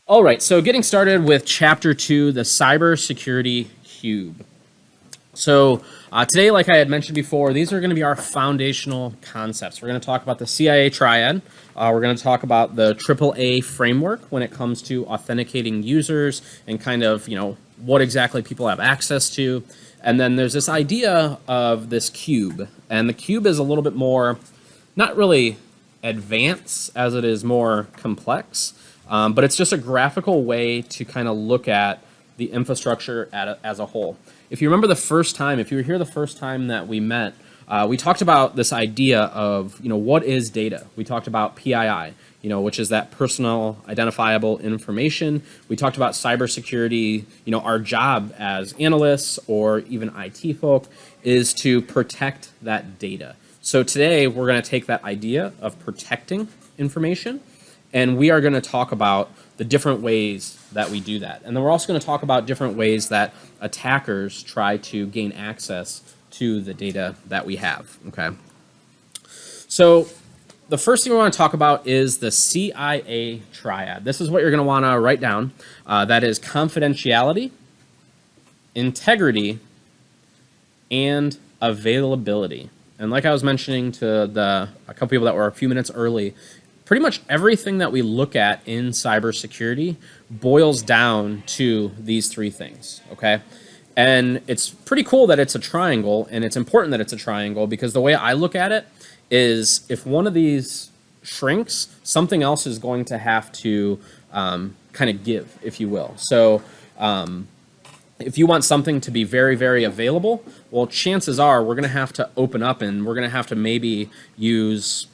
All right, so getting started with Chapter 2, the Cybersecurity Cube. So today, like I had mentioned before, these are going to be our foundational concepts. We're going to talk about the CIA TRIAD. We're going to talk about the AAA framework when it comes to authenticating users and kind of, what exactly people have access to. And then there's this idea of this cube. And the cube is a little bit more, not really advanced as it is more complex. But it's just a graphical way to kind of look at the infrastructure as a whole. If you remember the first time, if you were here the first time that we met, we talked about this idea of, what is data? We talked about PII, which is that personal identifiable information. We talked about cybersecurity. Our job as analysts or even IT folk is to protect that data. So today we're going to take that idea of protecting information, and we are going to talk about the different ways that we do that. And then we're also going to talk about different ways that attackers try to gain access to the data that we have, okay? So the first thing we want to talk about is the CIA TRIAD. This is what you're going to want to write down. That is confidentiality, integrity, and availability. And like I was mentioning to a couple people that were a few minutes early, pretty much everything that we look at in cybersecurity boils down to these three things, okay? And it's pretty cool that it's a triangle, and it's important that it's a triangle because the way I look at it is if one of these shrinks, something else is going to have to kind of give, if you will. So if you want something to be very, very available, well, chances are we're going to have to open up and we're going to have to maybe use,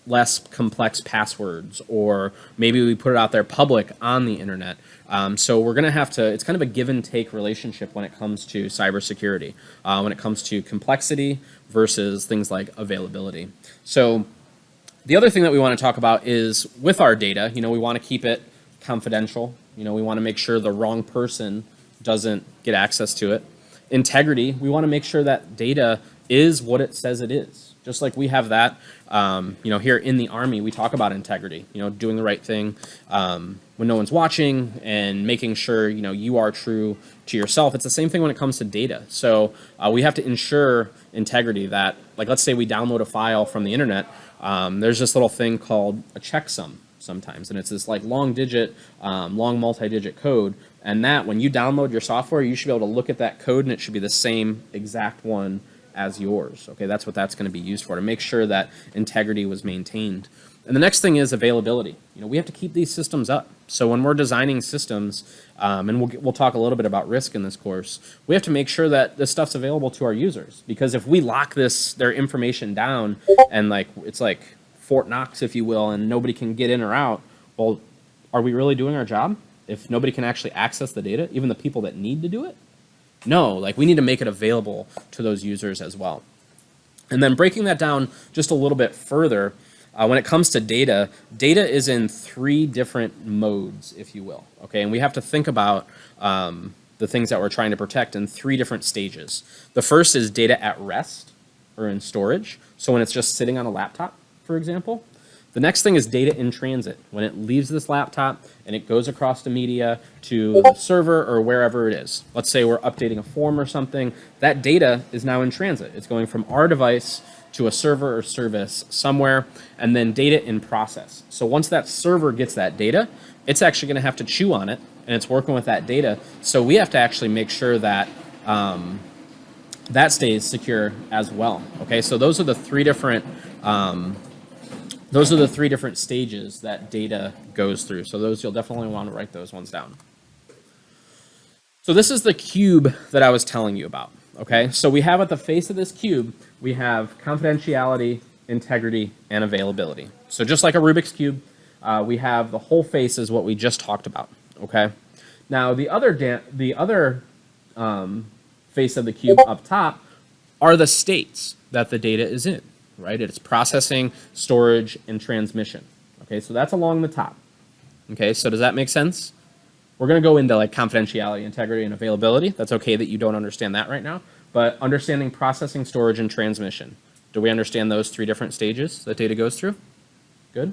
less complex passwords, or maybe we put it out there public on the internet. So we're going to have to, it's kind of a give and take relationship when it comes to cybersecurity, when it comes to complexity versus things like availability. So the other thing that we want to talk about is with our data, we want to keep it confidential. We want to make sure the wrong person doesn't get access to it. Integrity, we want to make sure that data is what it says it is. Just like we have that, here in the Army, we talk about integrity, doing the right thing when no one's watching and making sure, you are true to yourself. It's the same thing when it comes to data. So we have to ensure integrity that, like, let's say we download a file from the internet. There's this little thing called a checksum sometimes, and it's this like long multi-digit code. And that when you download your software, you should be able to look at that code and it should be the same exact one as yours. Okay, that's what that's going to be used for, to make sure that integrity was maintained. And the next thing is availability. We have to keep these systems up. So when we're designing systems, and we'll talk a little bit about risk in this course, we have to make sure that this stuff's available to our users. Because if we lock their information down and it's like Fort Knox, if you will, and nobody can get in or out, well, are we really doing our job if nobody can actually access the data, even the people that need to do it? No, we need to make it available to those users as well. And then breaking that down just a little bit further, when it comes to data, data is in three different modes, if you will. Okay, and we have to think about the things that we're trying to protect in three different stages. The first is data at rest or in storage. So when it's just sitting on a laptop, for example. The next thing is data in transit, when it leaves this laptop and it goes across the media to the server or wherever it is. Let's say we're updating a form or something. That data is now in transit. It's going from our device to a server or service somewhere, and then data in process. So once that server gets that data, it's actually going to have to chew on it, and it's working with that data. So we have to actually make sure that that stays secure as well. Okay, so those are the three different stages that data goes through. So those, you'll definitely want to write those ones down. So this is the cube that I was telling you about, okay? So we have at the face of this cube, we have confidentiality, integrity, and availability. So just like a Rubik's Cube, we have the whole face is what we just talked about, okay? Now the other face of the cube up top are the states that the data is in. Right? It's processing, storage, and transmission. Okay, so that's along the top. Okay, so does that make sense? We're going to go into confidentiality, integrity, and availability. That's okay that you don't understand that right now. But understanding processing, storage, and transmission. Do we understand those three different stages that data goes through? Good.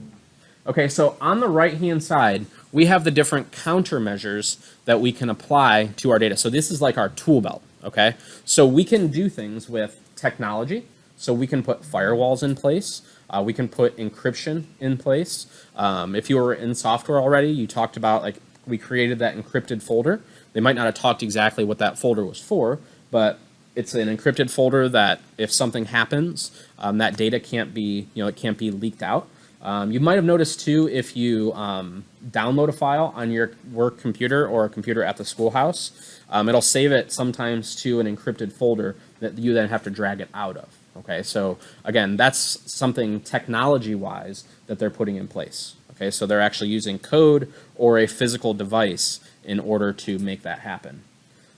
Okay, so on the right-hand side, we have the different countermeasures that we can apply to our data. So this is like our tool belt, okay? So we can do things with technology. So we can put firewalls in place. We can put encryption in place. If you were in software already, you talked about, like, we created that encrypted folder. They might not have talked exactly what that folder was for, but it's an encrypted folder that if something happens, that data can't be, it can't be leaked out. You might have noticed too, if you download a file on your work computer or a computer at the schoolhouse, it'll save it sometimes to an encrypted folder that you then have to drag it out of. Okay, so again, that's something technology-wise that they're putting in place. Okay, so they're actually using code or a physical device in order to make that happen.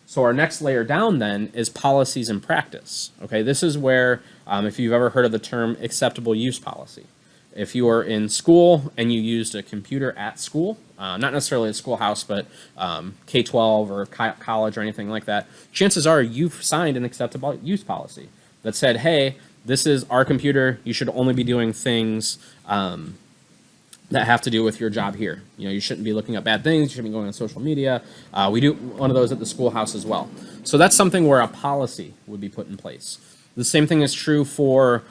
So our next layer down then is policies and practice. Okay, this is where, if you've ever heard of the term acceptable use policy. If you are in school and you used a computer at school, not necessarily a schoolhouse, but K-12 or college or anything like that, chances are you've signed an acceptable use policy that said, hey, this is our computer, you should only be doing things that have to do with your job here. You shouldn't be looking up bad things, you shouldn't be going on social media. We do one of those at the schoolhouse as well. So that's something where a policy would be put in place. The same thing is true for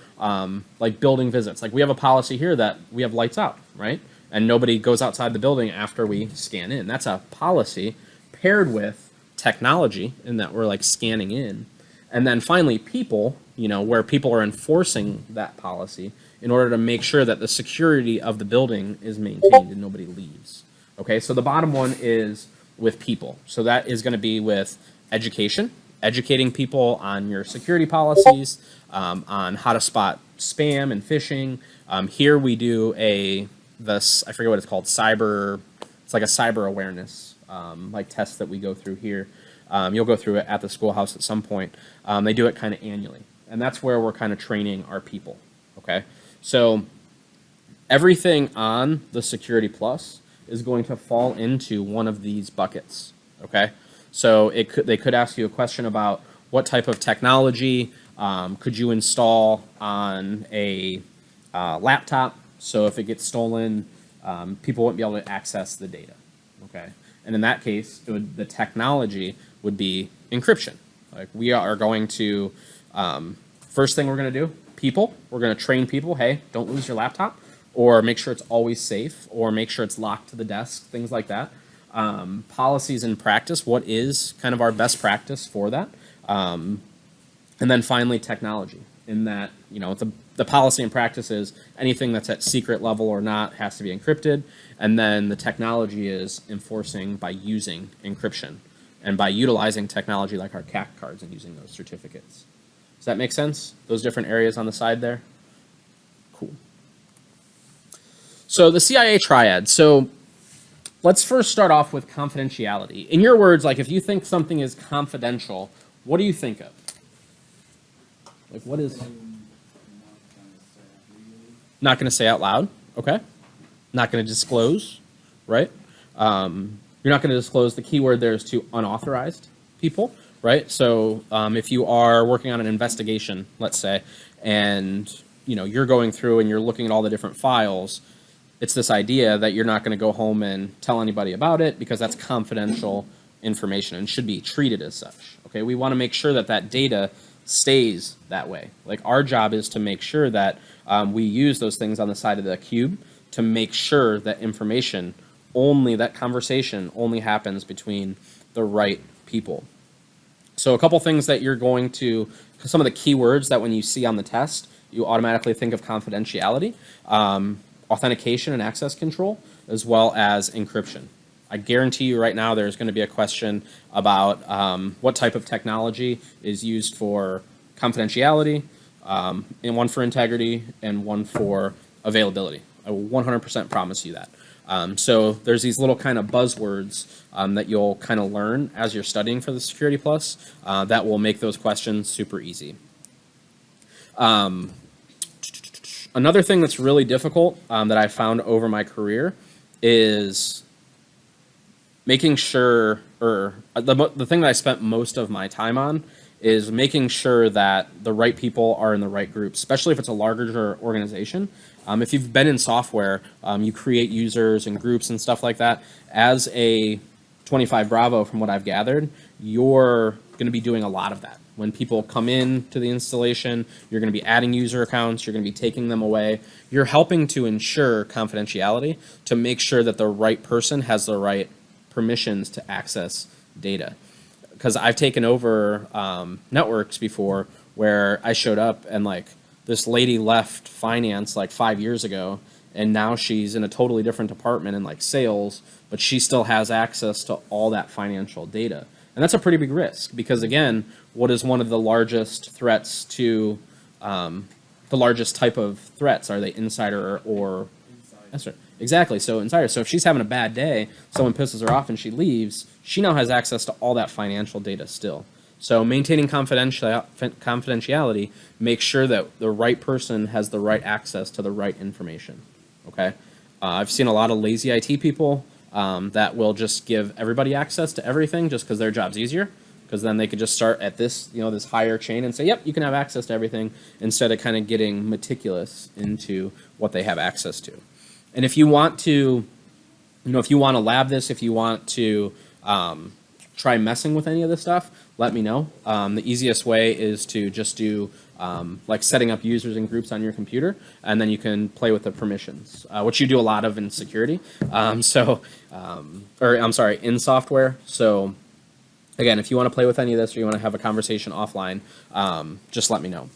like building visits. Like we have a policy here that we have lights out, right? And nobody goes outside the building after we scan in. That's a policy paired with technology in that we're like scanning in. And then finally people, where people are enforcing that policy in order to make sure that the security of the building is maintained and nobody leaves. Okay, so the bottom one is with people. So that is going to be with education, educating people on your security policies, on how to spot spam and phishing. Here we do I forget what it's called, it's like a cyber awareness like test that we go through here. You'll go through it at the schoolhouse at some point. They do it kind of annually. And that's where we're kind of training our people, okay? So everything on the Security Plus is going to fall into one of these buckets, okay? So they could ask you a question about what type of technology could you install on a laptop, so if it gets stolen, people won't be able to access the data, okay? And in that case, the technology would be encryption. Like we are going to, first thing we're going to do, we're going to train people, hey, don't lose your laptop, or make sure it's always safe, or make sure it's locked to the desk, things like that. Policies and practice, what is kind of our best practice for that? And then finally, technology, in that, the policy and practice is anything that's at secret level or not has to be encrypted, and then the technology is enforcing by using encryption and by utilizing technology like our CAC cards and using those certificates. Does that make sense? Those different areas on the side there? Cool. So the CIA triad. So let's first start off with confidentiality. In your words, like if you think something is confidential, what do you think of? Like what is... Not going to say out loud, okay? Not going to disclose, right? You're not going to disclose, the keyword there is to unauthorized people, right? So if you are working on an investigation, let's say, and you're going through and you're looking at all the different files, it's this idea that you're not going to go home and tell anybody about it because that's confidential information and should be treated as such, okay? We want to make sure that that data stays that way. Like our job is to make sure that we use those things on the side of the cube to make sure that that conversation only happens between the right people. So a couple things that you're going to, some of the keywords that when you see on the test, you automatically think of confidentiality, authentication and access control, as well as encryption. I guarantee you right now there's going to be a question about what type of technology is used for confidentiality, and one for integrity, and one for availability. I will 100% promise you that. So there's these little kind of buzzwords that you'll kind of learn as you're studying for the Security Plus that will make those questions super easy. Another thing that's really difficult that I found over my career is making sure, or the thing that I spent most of my time on is making sure that the right people are in the right groups, especially if it's a larger organization, If you've been in software, you create users and groups and stuff like that. As a 25 Bravo, from what I've gathered, you're going to be doing a lot of that. When people come in to the installation, you're going to be adding user accounts, you're going to be taking them away. You're helping to ensure confidentiality to make sure that the right person has the right permissions to access data. Because I've taken over networks before where I showed up and like this lady left finance like 5 years ago, and now she's in a totally different department in like sales, but she still has access to all that financial data. And that's a pretty big risk because, again, what is one of the largest threats to the largest type of threats? Are they insider or? That's right. Exactly. So insider. So if she's having a bad day, someone pisses her off and she leaves, she now has access to all that financial data still. So maintaining confidentiality makes sure that the right person has the right access to the right information. Okay. I've seen a lot of lazy IT people that will just give everybody access to everything just because their job's easier, because then they could just start at this, this higher chain and say, yep, you can have access to everything, instead of kind of getting meticulous into what they have access to. And if you want to, if you want to lab this, if you want to try messing with any of this stuff, let me know. The easiest way is to just do like setting up users and groups on your computer, and then you can play with the permissions, which you do a lot of in security. In software. So again, if you want to play with any of this or you want to have a conversation offline, just let me know.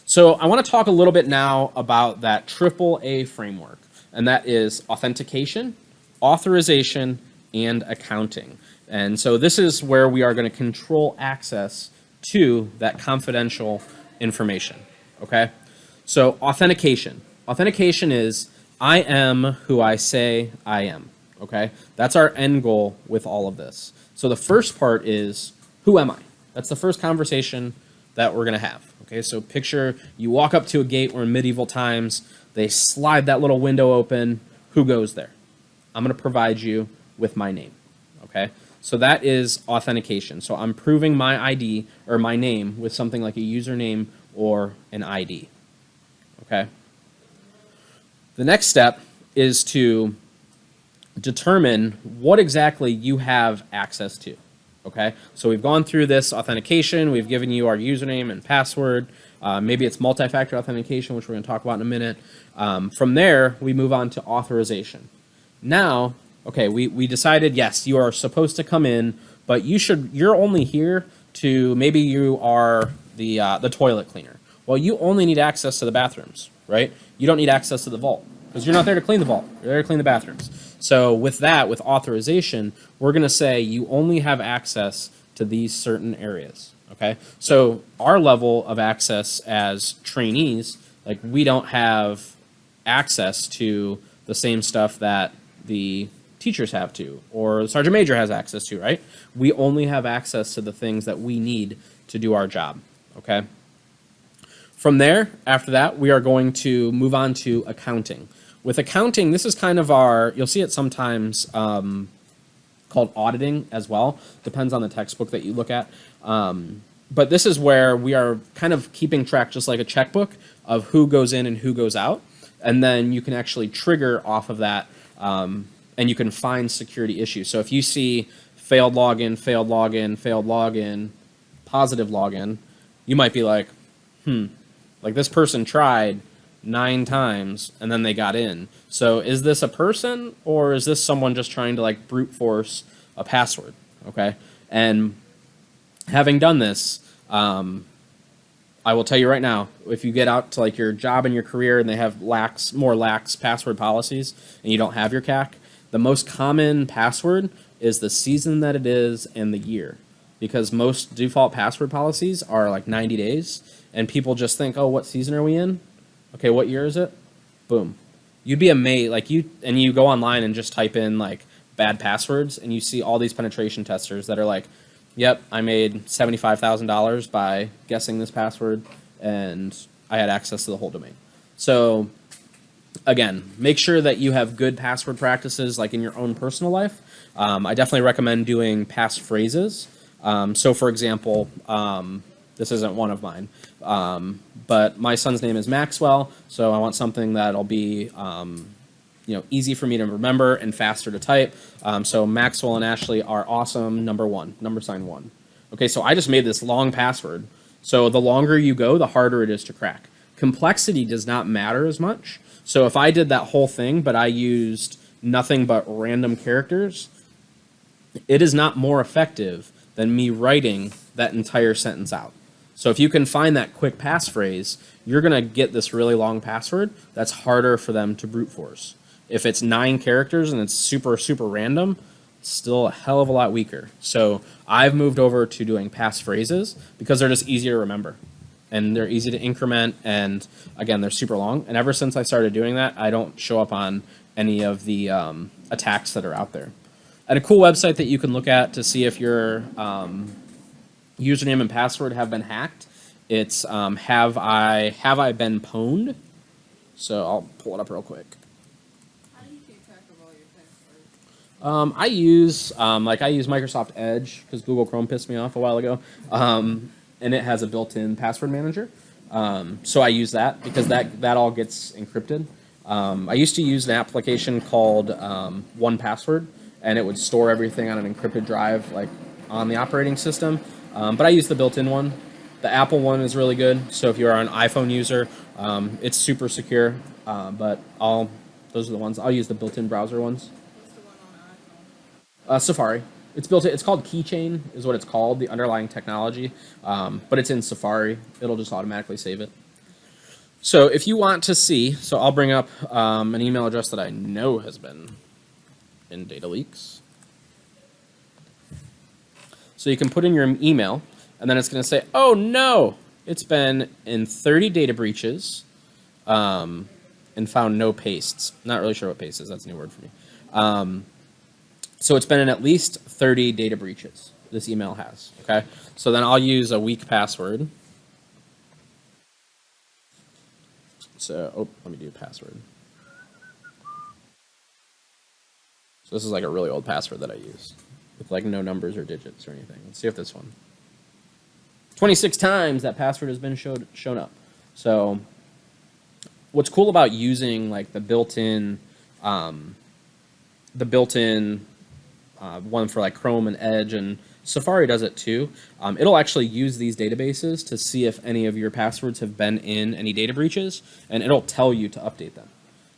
So I want to talk a little bit now about that AAA framework, and that is authentication, authorization, and accounting. And so this is where we are going to control access to that confidential information, okay? So authentication. Authentication is I am who I say I am, okay? That's our end goal with all of this. So the first part is, who am I? That's the first conversation that we're going to have, okay? So picture you walk up to a gate, we're in medieval times, they slide that little window open, who goes there? I'm going to provide you with my name, okay? So that is authentication. So I'm proving my ID or my name with something like a username or an ID, okay? The next step is to determine what exactly you have access to, okay? So we've gone through this authentication, we've given you our username and password, maybe it's multi-factor authentication, which we're gonna talk about in a minute. From there, we move on to authorization. Now, okay, we decided, yes, you are supposed to come in, but you're only here to, maybe you are the toilet cleaner. Well, you only need access to the bathrooms, right? You don't need access to the vault because you're not there to clean the vault. You're there to clean the bathrooms. So with that, with authorization, we're going to say you only have access to these certain areas, okay? So our level of access as trainees, like we don't have access to the same stuff that the teachers have to, or the sergeant major has access to, right? We only have access to the things that we need to do our job, okay? From there, after that, we are going to move on to accounting. With accounting, this is kind of you'll see it sometimes called auditing as well. Depends on the textbook that you look at. But this is where we are kind of keeping track, just like a checkbook, of who goes in and who goes out. And then you can actually trigger off of that, and you can find security issues. So if you see failed login, failed login, failed login, positive login, you might be like, like this person tried 9 times and then they got in. So is this a person, or is this someone just trying to like brute force a password? Okay. And having done this, I will tell you right now, if you get out to like your job and your career and they have more lax password policies and you don't have your CAC, the most common password is the season that it is and the year, because most default password policies are like 90 days. And people just think, oh, what season are we in? Okay, what year is it? Boom. You'd be amazed, and you go online and just type in like bad passwords, and you see all these penetration testers that are like, yep, I made $75,000 by guessing this password, and I had access to the whole domain. So again, make sure that you have good password practices like in your own personal life. I definitely recommend doing passphrases. So for example, This isn't one of mine. But my son's name is Maxwell, so I want something that'll be easy for me to remember and faster to type. So Maxwell and Ashley are awesome, number 1, number sign 1. Okay, so I just made this long password. So the longer you go, the harder it is to crack. Complexity does not matter as much. So if I did that whole thing, but I used nothing but random characters, it is not more effective than me writing that entire sentence out. So if you can find that quick passphrase, you're going to get this really long password that's harder for them to brute force. If it's 9 characters and it's super, super random, it's still a hell of a lot weaker. So I've moved over to doing passphrases because they're just easier to remember. And they're easy to increment, and again, they're super long. And ever since I started doing that, I don't show up on any of the attacks that are out there. And a cool website that you can look at to see if your username and password have been hacked, it's have I been pwned? So I'll pull it up real quick. How do you keep track of all your passwords? I use Microsoft Edge because Google Chrome pissed me off a while ago. And it has a built-in password manager. So I use that because that all gets encrypted. I used to use an application called 1Password, and it would store everything on an encrypted drive, like on the operating system. But I use the built-in one. The Apple one is really good. So if you're an iPhone user, it's super secure. But those are the ones. I'll use the built-in browser ones. What's the one on iPhone? Safari. It's called Keychain, is what it's called, the underlying technology. But it's in Safari. It'll just automatically save it. So if you want to see, so I'll bring up an email address that I know has been in data leaks. So you can put in your email, and then it's going to say, oh no, it's been in 30 data breaches and found no pastes. Not really sure what paste is. That's a new word for me. So it's been in at least 30 data breaches, this email has, okay? So then I'll use a weak password. So, let me do password. So this is like a really old password that I use with like no numbers or digits or anything. Let's see if this one. 26 times that password has been shown up. So what's cool about using like the built-in one for like Chrome and Edge, and Safari does it too. It'll actually use these databases to see if any of your passwords have been in any data breaches, and it'll tell you to update them.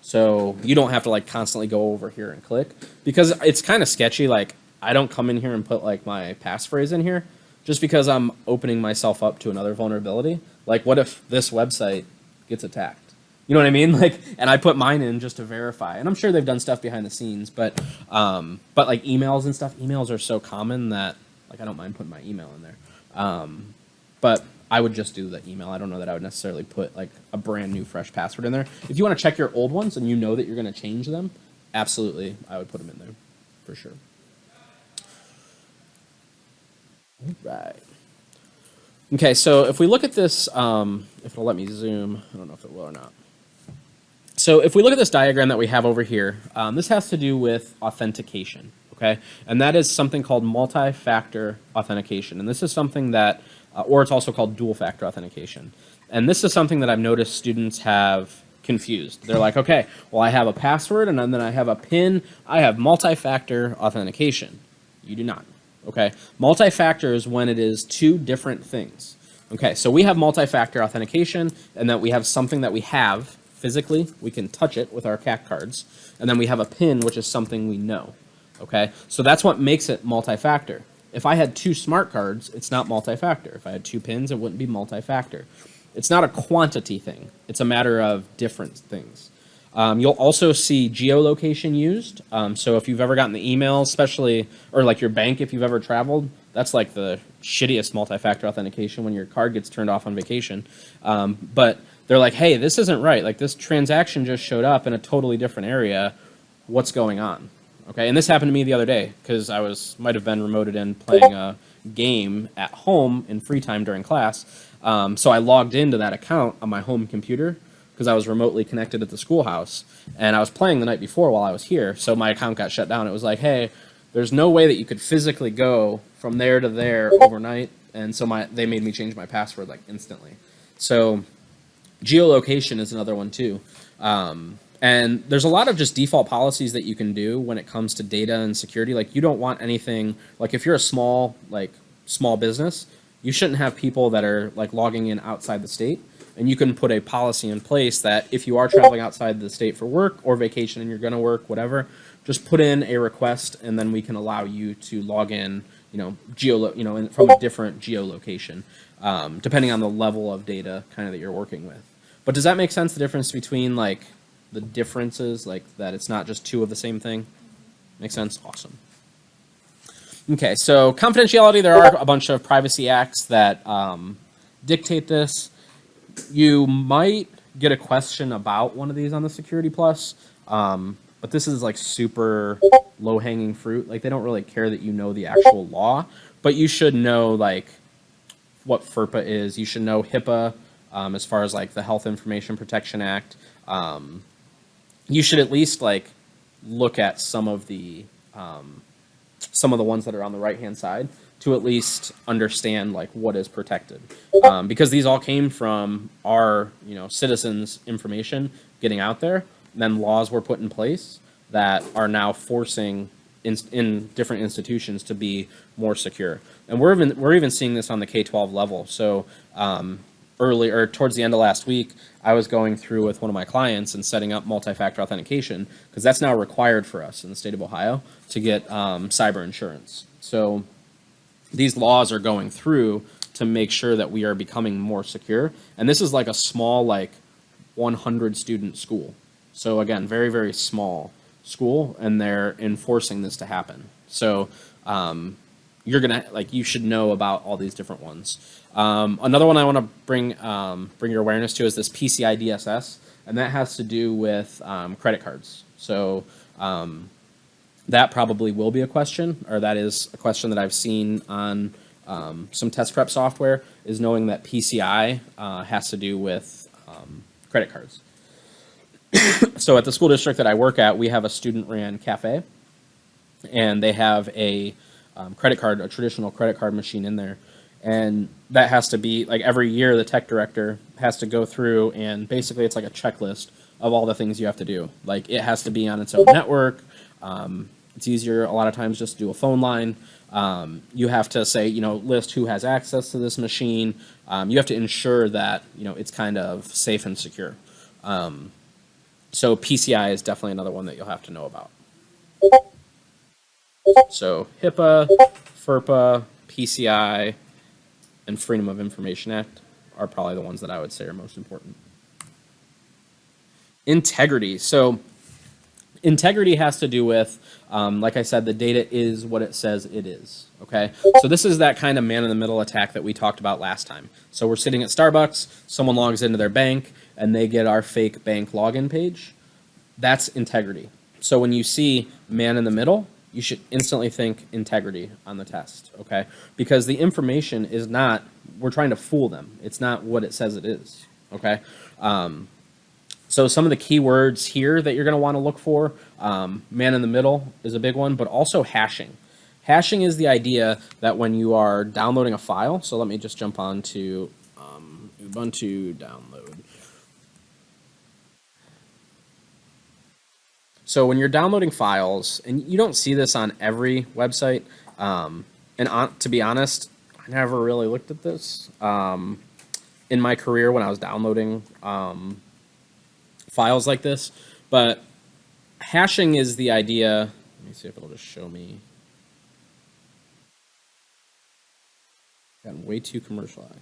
So you don't have to like constantly go over here and click, because it's kind of sketchy. Like I don't come in here and put like my passphrase in here just because I'm opening myself up to another vulnerability. Like what if this website gets attacked? You know what I mean? Like, and I put mine in just to verify. And I'm sure they've done stuff behind the scenes, but like emails and stuff, emails are so common that like I don't mind putting my email in there. But I would just do the email. I don't know that I would necessarily put like a brand new fresh password in there. If you want to check your old ones and you know that you're going to change them, absolutely, I would put them in there for sure. All right. Okay, so if we look at this, if it'll let me zoom, I don't know if it will or not. So if we look at this diagram that we have over here, this has to do with authentication, okay? And that is something called multi-factor authentication. And this is something that, or it's also called dual-factor authentication. And this is something that I've noticed students have confused. They're like, okay, well, I have a password and then I have a PIN. I have multi-factor authentication. You do not, okay? Multi-factor is when it is 2 different things. Okay, so we have multi-factor authentication, and that we have something that we have physically, we can touch it with our CAC cards, and then we have a PIN, which is something we know, okay? So that's what makes it multi-factor. If I had 2 smart cards, it's not multi-factor. If I had 2 PINs, it wouldn't be multi-factor. It's not a quantity thing. It's a matter of different things. You'll also see geolocation used. So if you've ever gotten the email, especially, or like your bank, if you've ever traveled, that's like the shittiest multi-factor authentication when your card gets turned off on vacation. But they're like, hey, this isn't right. Like this transaction just showed up in a totally different area. What's going on? Okay, and this happened to me the other day because I might have been remoted in playing a game at home in free time during class. So I logged into that account on my home computer because I was remotely connected at the schoolhouse, and I was playing the night before while I was here, so my account got shut down. It was like, hey, there's no way that you could physically go from there to there overnight and so they made me change my password like instantly. So geolocation is another one too. And there's a lot of just default policies that you can do when it comes to data and security. Like you don't want anything, like if you're a small business, you shouldn't have people that are like logging in outside the state. And you can put a policy in place that if you are traveling outside the state for work or vacation and you're going to work, whatever, just put in a request and then we can allow you to log in, from a different geolocation, depending on the level of data kind of that you're working with. But does that make sense? The difference between like the differences, like that it's not just two of the same thing? Makes sense? Awesome. Okay, so confidentiality, there are a bunch of privacy acts that dictate this. You might get a question about one of these on the Security Plus, but this is like super low-hanging fruit. Like they don't really care that you know the actual law, but you should know like what FERPA is. You should know HIPAA as far as like the Health Information Protection Act. You should at least like look at some of the ones that are on the right-hand side to at least understand like what is protected, because these all came from our citizens' information getting out there. And then laws were put in place that are now forcing in different institutions to be more secure. And we're even seeing this on the K-12 level. So earlier, towards the end of last week, I was going through with one of my clients and setting up multi-factor authentication because that's now required for us in the state of Ohio to get cyber insurance. So these laws are going through to make sure that we are becoming more secure. And this is like a small, like 100 student school. So again, very, very small school, and they're enforcing this to happen. So you should know about all these different ones. Another one I want to bring your awareness to is this PCI DSS, and that has to do with credit cards. So that probably will be a question, or that is a question that I've seen on some test prep software, is knowing that PCI has to do with credit cards. So at the school district that I work at, we have a student-ran cafe, and they have a traditional credit card machine in there. And that has to be, like every year, the tech director has to go through, and basically it's like a checklist of all the things you have to do. Like it has to be on its own network. It's easier a lot of times just to do a phone line. You have to say, list who has access to this machine. You have to ensure that, it's kind of safe and secure. So PCI is definitely another one that you'll have to know about. So HIPAA, FERPA, PCI, and Freedom of Information Act are probably the ones that I would say are most important. Integrity. So integrity has to do with, like I said, the data is what it says it is. Okay, so this is that kind of man-in-the-middle attack that we talked about last time. So we're sitting at Starbucks, someone logs into their bank, and they get our fake bank login page. That's integrity. So when you see man-in-the-middle, you should instantly think integrity on the test, okay? Because the information is not, we're trying to fool them. It's not what it says it is, okay? So some of the keywords here that you're going to want to look for, man-in-the-middle is a big one, but also hashing. Hashing is the idea that when you are downloading a file, so let me just jump on to Ubuntu download. So when you're downloading files, and you don't see this on every website, to be honest, I never really looked at this in my career when I was downloading files like this, but hashing is the idea. Let me see if it'll just show me. Gotten way too commercialized.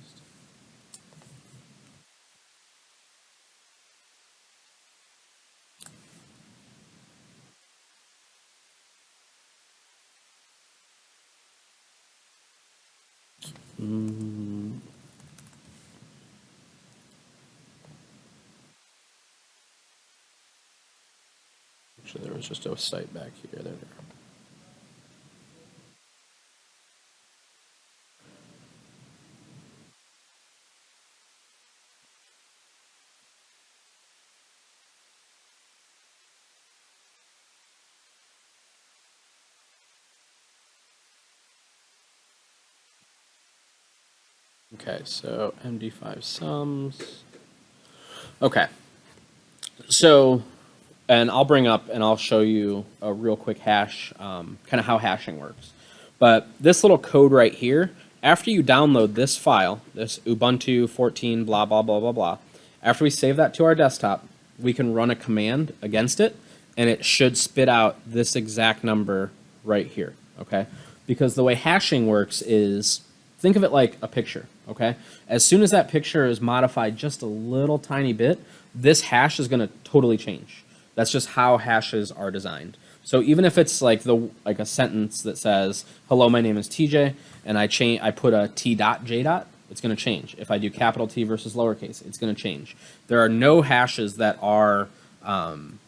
Actually, there was just a site back here. There. Okay, so MD5 sums. Okay, so, and I'll bring up and I'll show you a real quick hash, kind of how hashing works. But this little code right here, after you download this file, this Ubuntu 14 blah, blah, blah, blah, blah, after we save that to our desktop, we can run a command against it, and it should spit out this exact number right here, okay? Because the way hashing works is, think of it like a picture, okay? As soon as that picture is modified just a little tiny bit, this hash is gonna totally change. That's just how hashes are designed. So even if it's like a sentence that says, "Hello, my name is TJ," and I put a T dot J dot, it's going to change. If I do capital T versus lowercase, it's going to change. There are no hashes that are going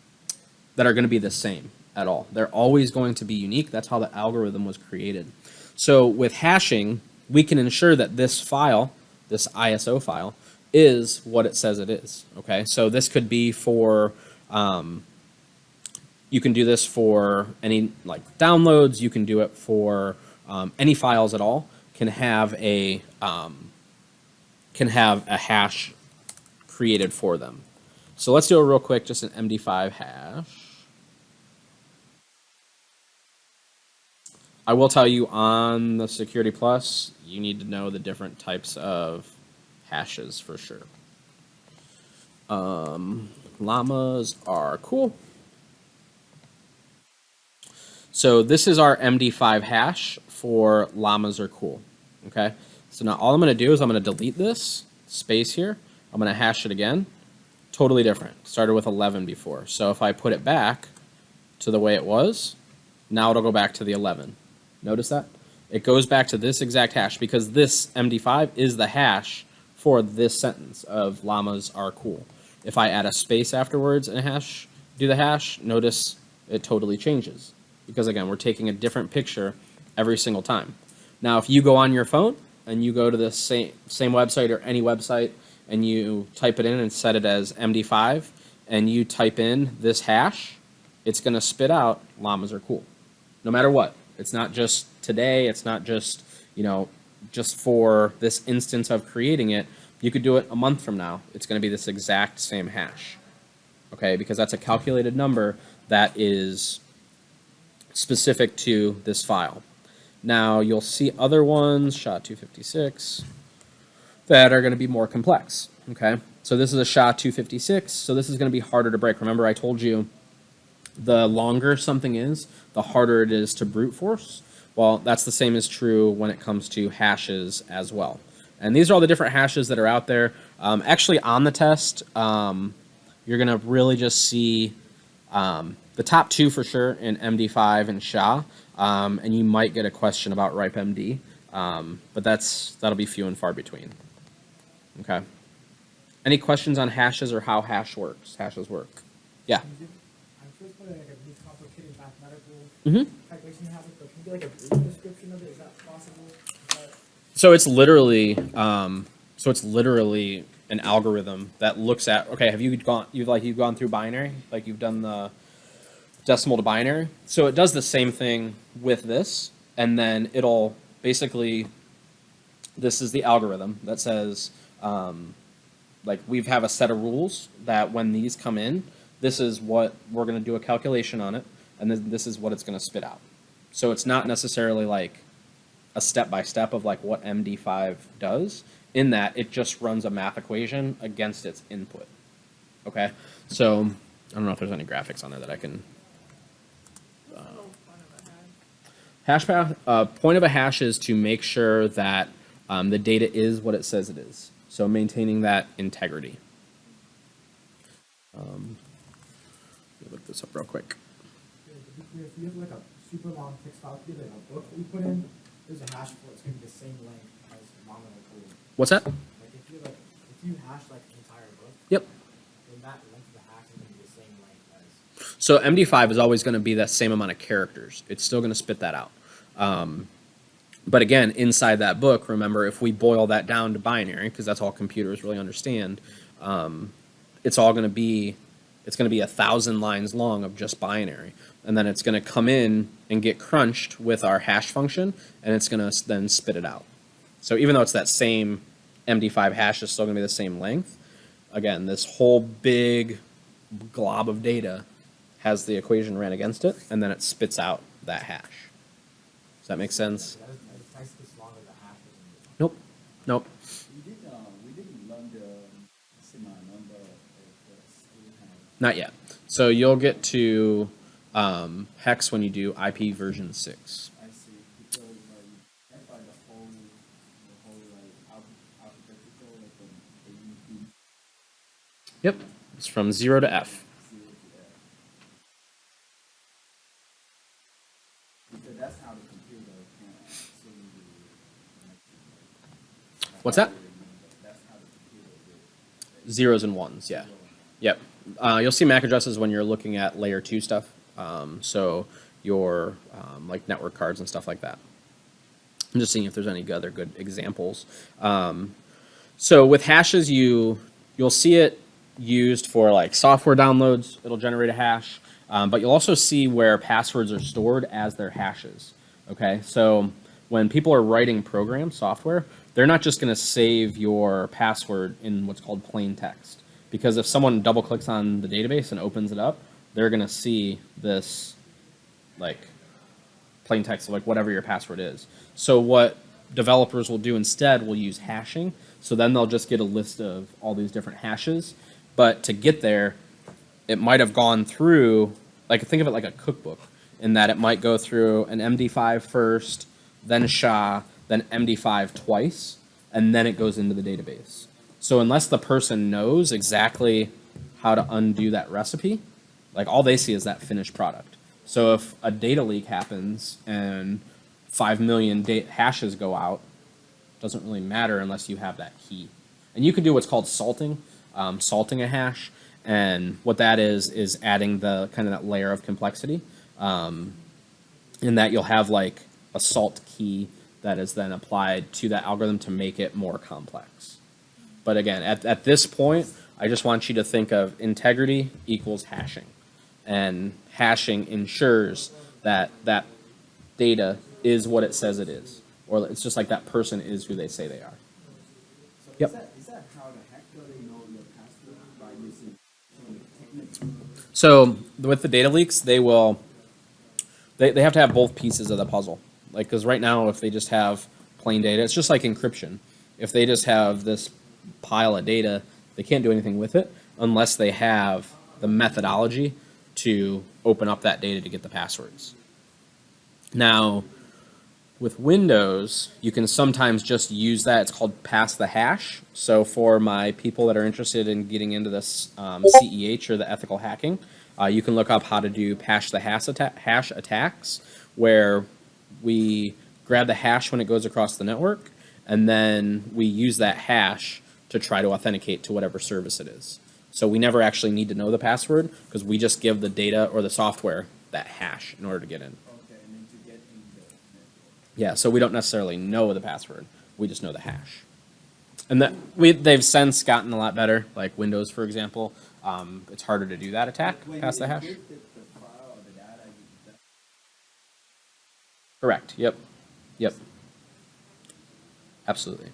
to be the same at all. They're always going to be unique. That's how the algorithm was created. So with hashing, we can ensure that this file, this ISO file, is what it says it is. Okay, so this could be for you can do this for any like downloads. You can do it for any files at all. Can have a hash created for them. So let's do it real quick. Just an MD5 hash. I will tell you on the Security Plus, you need to know the different types of hashes for sure. Llamas are cool. So this is our MD5 hash for llamas are cool, okay? So now all I'm going to do is I'm going to delete this space here. I'm going to hash it again. Totally different. Started with 11 before. So if I put it back to the way it was, now it'll go back to the 11. Notice that? It goes back to this exact hash because this MD5 is the hash for this sentence of llamas are cool. If I add a space afterwards and do the hash, notice it totally changes. Because again, we're taking a different picture every single time. Now, if you go on your phone and you go to the same website or any website and you type it in and set it as MD5 and you type in this hash, it's going to spit out llamas are cool. No matter what. It's not just today. It's not just, just for this instance of creating it. You could do it a month from now. It's going to be this exact same hash. Okay, because that's a calculated number that is specific to this file. Now you'll see other ones, SHA-256, that are going to be more complex. Okay, so this is a SHA-256, so this is going to be harder to break. Remember I told you the longer something is, the harder it is to brute force. Well, that's the same is true when it comes to hashes as well. And these are all the different hashes that are out there. Actually on the test, you're going to really just see the top two for sure in MD5 and SHA, and you might get a question about RIPE-MD, but that'll be few and far between. Okay. Any questions on hashes or how hashes work? Yeah. I'm sure it's probably like a really complicated mathematical calculation hash, but can you get like a brief description of it? Is that possible? So it's literally an algorithm that looks at, okay, you've gone through binary, like you've done the decimal to binary. So it does the same thing with this, and then it'll basically, this is the algorithm that says, like we have a set of rules that when these come in, this is what we're going to do a calculation on it, and then this is what it's going to spit out. So it's not necessarily like a step-by-step of like what MD5 does, in that it just runs a math equation against its input. Okay, so I don't know if there's any graphics on there that I can. Hash path. Point of a hash is to make sure that the data is what it says it is. So maintaining that integrity. Let me look this up real quick. If you have like a super long text file, like a book that we put in, there's a hash for it. It's going to be the same length as nominal code. What's that? Like if you hash like an entire book. Yep. Then that length of the hash is going to be the same length as. So MD5 is always going to be the same amount of characters. It's still going to spit that out. But again, inside that book, remember, if we boil that down to binary, because that's all computers really understand, it's going to be 1,000 lines long of just binary. And then it's going to come in and get crunched with our hash function, and it's going to then spit it out. So even though it's that same MD5 hash is still going to be the same length. Again, this whole big glob of data has the equation ran against it, and then it spits out that hash. Does that make sense? That is nice as long as the hash is Nope. Nope. We didn't learn the decimal number of the school has. Not yet. So you'll get to hex when you do IP version 6. I see, because that's like the whole like alphabetical like from AUP Yep. It's from 0 to F. 0 to F. Because that's how the computer can assume the What's that? That's how the computer did. Zeros and ones, yeah. Yep. You'll see MAC addresses when you're looking at layer 2 stuff. So your like network cards and stuff like that. I'm just seeing if there's any other good examples. So with hashes, you'll see it used for like software downloads. It'll generate a hash, but you'll also see where passwords are stored as their hashes. Okay, so when people are writing program software, they're not just going to save your password in what's called plain text. Because if someone double clicks on the database and opens it up, they're going to see this like plain text of like whatever your password is. So what developers will do instead will use hashing. So then they'll just get a list of all these different hashes. But to get there, it might have gone through, like think of it like a cookbook, in that it might go through an MD5 first, then SHA, then MD5 twice, and then it goes into the database. So unless the person knows exactly how to undo that recipe, like all they see is that finished product. So if a data leak happens and 5 million hashes go out, it doesn't really matter unless you have that key. And you can do what's called salting, salting a hash. And what that is adding the kind of that layer of complexity, in that you'll have like a salt key that is then applied to that algorithm to make it more complex. But again, at this point, I just want you to think of integrity equals hashing. And hashing ensures that that data is what it says it is. Or it's just like that person is who they say they are. So Yep. Is that how the hacker they know your password by using techniques? So with the data leaks, they have to have both pieces of the puzzle. Like, because right now, if they just have plain data, it's just like encryption. If they just have this pile of data, they can't do anything with it unless they have the methodology to open up that data to get the passwords. Now, with Windows, you can sometimes just use that. It's called pass the hash. So for my people that are interested in getting into this CEH or the ethical hacking, you can look up how to do pass the hash attacks, where we grab the hash when it goes across the network, and then we use that hash to try to authenticate to whatever service it is. So we never actually need to know the password because we just give the data or the software that hash in order to get in. Okay, and then to get in the network. Yeah, so we don't necessarily know the password. We just know the hash. And they've since gotten a lot better, like Windows, for example. It's harder to do that attack, When pass you the hash. encrypt the file or the data, Correct, yep. Yep. Absolutely.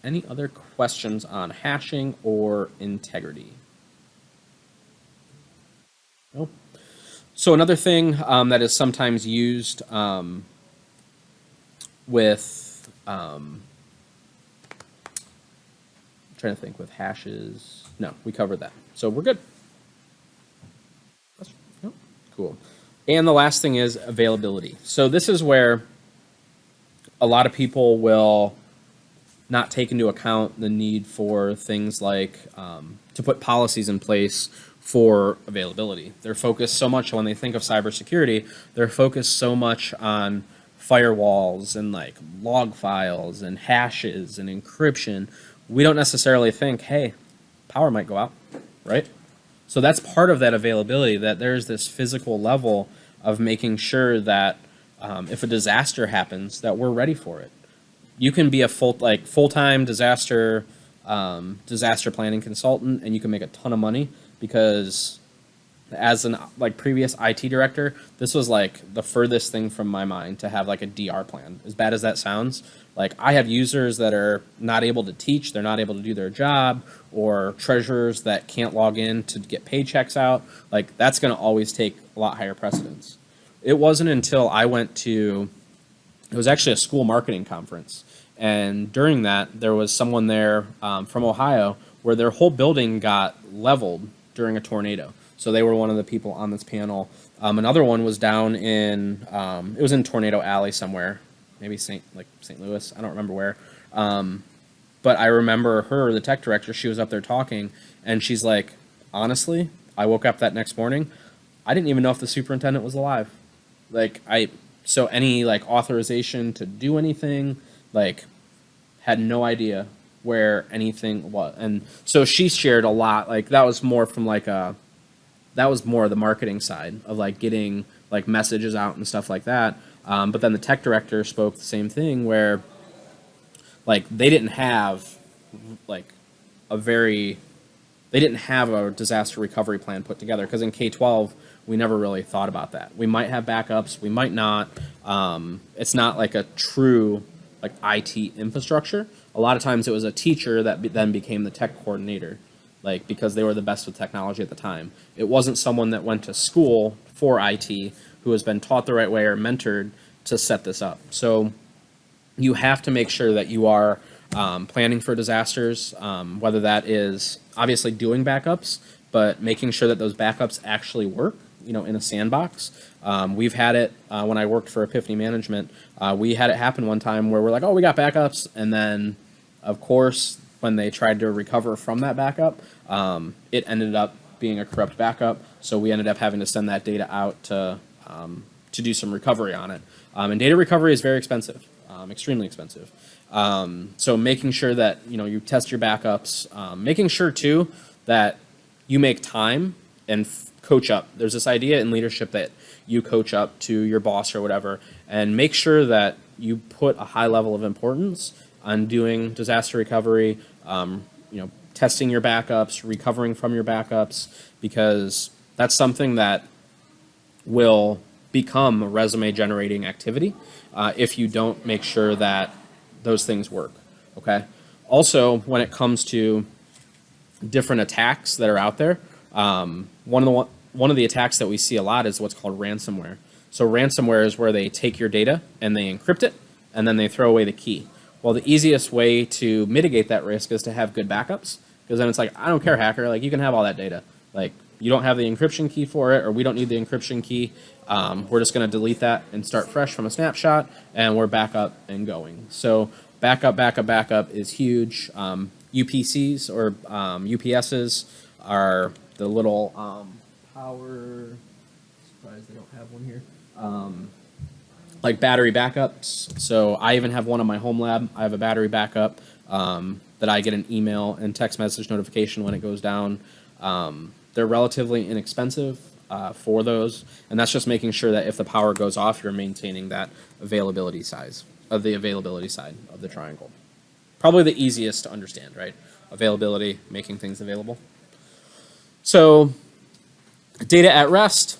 Any other questions on hashing or integrity? No? So another thing that is sometimes used with, I'm trying to think, with hashes. No, we covered that. So we're good. No? Cool. And the last thing is availability. So this is where a lot of people will not take into account the need for things like to put policies in place for availability. They're focused so much when they think of cybersecurity, they're focused so much on firewalls and like log files and hashes and encryption. We don't necessarily think, hey, power might go out, right? So that's part of that availability, that there's this physical level of making sure that if a disaster happens, that we're ready for it. You can be a full-time disaster planning consultant, and you can make a ton of money because as an like previous IT director, this was like the furthest thing from my mind to have like a DR plan. As bad as that sounds, like I have users that are not able to teach, they're not able to do their job, or treasurers that can't log in to get paychecks out. Like that's going to always take a lot higher precedence. It wasn't until I went to, it was actually a school marketing conference, and during that there was someone there from Ohio where their whole building got leveled during a tornado. So they were one of the people on this panel. Another one was down in, it was in Tornado Alley somewhere, maybe St. Louis, I don't remember where. But I remember her, the tech director, she was up there talking, and she's like, honestly, I woke up that next morning, I didn't even know if the superintendent was alive. So any like authorization to do anything, like had no idea where anything was. And so she shared a lot, like that was more from like that was more the marketing side of like getting like messages out and stuff like that. But then the tech director spoke the same thing where like they didn't have they didn't have a disaster recovery plan put together, because in K-12 we never really thought about that. We might have backups, we might not. It's not like a true like IT infrastructure. A lot of times it was a teacher that then became the tech coordinator, like because they were the best with technology at the time. It wasn't someone that went to school for IT who has been taught the right way or mentored to set this up. So you have to make sure that you are planning for disasters, whether that is obviously doing backups, but making sure that those backups actually work, you know, in a sandbox. We've had it when I worked for Epiphany Management. We had it happen one time where we're like, oh, we got backups. And then, of course, when they tried to recover from that backup, it ended up being a corrupt backup. So we ended up having to send that data out to do some recovery on it. And data recovery is very expensive, extremely expensive. So making sure that, you know, you test your backups, making sure too that you make time and coach up. There's this idea in leadership that you coach up to your boss or whatever, and make sure that you put a high level of importance on doing disaster recovery, testing your backups, recovering from your backups, because that's something that will become a resume generating activity if you don't make sure that those things work, okay? Also, when it comes to different attacks that are out there, one of the attacks that we see a lot is what's called ransomware. So ransomware is where they take your data and they encrypt it and then they throw away the key. Well, the easiest way to mitigate that risk is to have good backups, because then it's like, I don't care, hacker, like you can have all that data. Like you don't have the encryption key for it, or we don't need the encryption key. We're just going to delete that and start fresh from a snapshot, and we're back up and going. So backup is huge. UPCs or UPSs are the little power. Surprised they don't have one here. Like battery backups. So I even have one on my home lab. I have a battery backup that I get an email and text message notification when it goes down. They're relatively inexpensive for those, and that's just making sure that if the power goes off, you're maintaining that availability side of the triangle. Probably the easiest to understand, right? Availability, making things available. So data at rest,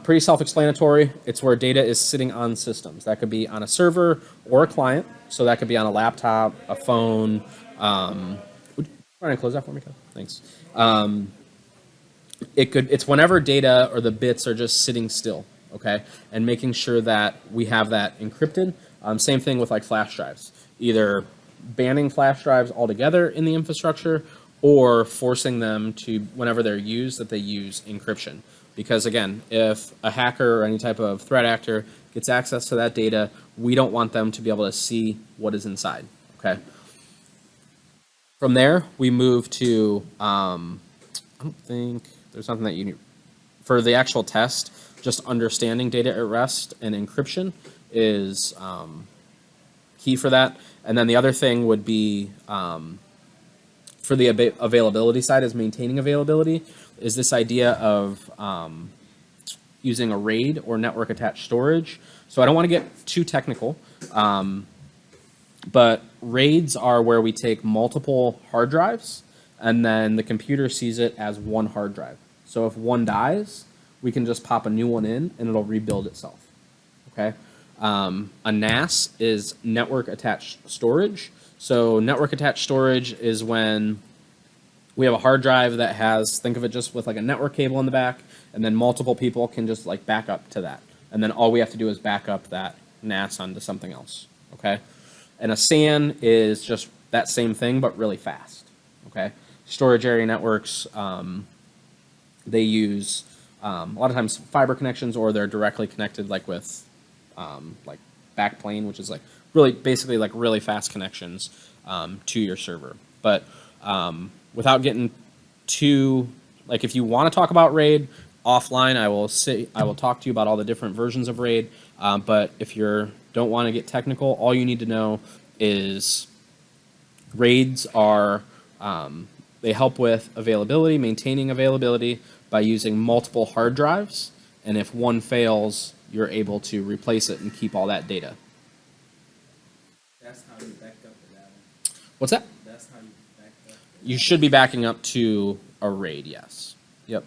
pretty self-explanatory. It's where data is sitting on systems. That could be on a server or a client. So that could be on a laptop, a phone. Would you try and close that for me, Kev? Thanks. It's whenever data or the bits are just sitting still, okay? And making sure that we have that encrypted. Same thing with like flash drives. Either banning flash drives altogether in the infrastructure, or forcing them to, whenever they're used, that they use encryption. Because again, if a hacker or any type of threat actor gets access to that data, we don't want them to be able to see what is inside, okay? From there, we move to, I don't think there's something that you need. For the actual test, just understanding data at rest and encryption is key for that. And then the other thing would be, for the availability side, is maintaining availability, is this idea of using a RAID or network attached storage. So I don't want to get too technical, but RAIDs are where we take multiple hard drives and then the computer sees it as one hard drive. So if one dies, we can just pop a new one in and it'll rebuild itself. Okay. A NAS is network attached storage. So network attached storage is when we have a hard drive that has, think of it just with like a network cable in the back, and then multiple people can just like back up to that. And then all we have to do is back up that NAS onto something else. Okay. And a SAN is just that same thing, but really fast. Okay. Storage area networks, they use a lot of times fiber connections, or they're directly connected like with like backplane, which is like really basically like really fast connections to your server. But without getting too, like, if you want to talk about RAID offline, I will talk to you about all the different versions of RAID. But if you don't want to get technical, all you need to know is RAIDs are they help with availability, maintaining availability by using multiple hard drives, and if one fails, you're able to replace it and keep all that data. That's how you back up the data. What's that? That's how you back up. You should be backing up to a RAID, yes. Yep.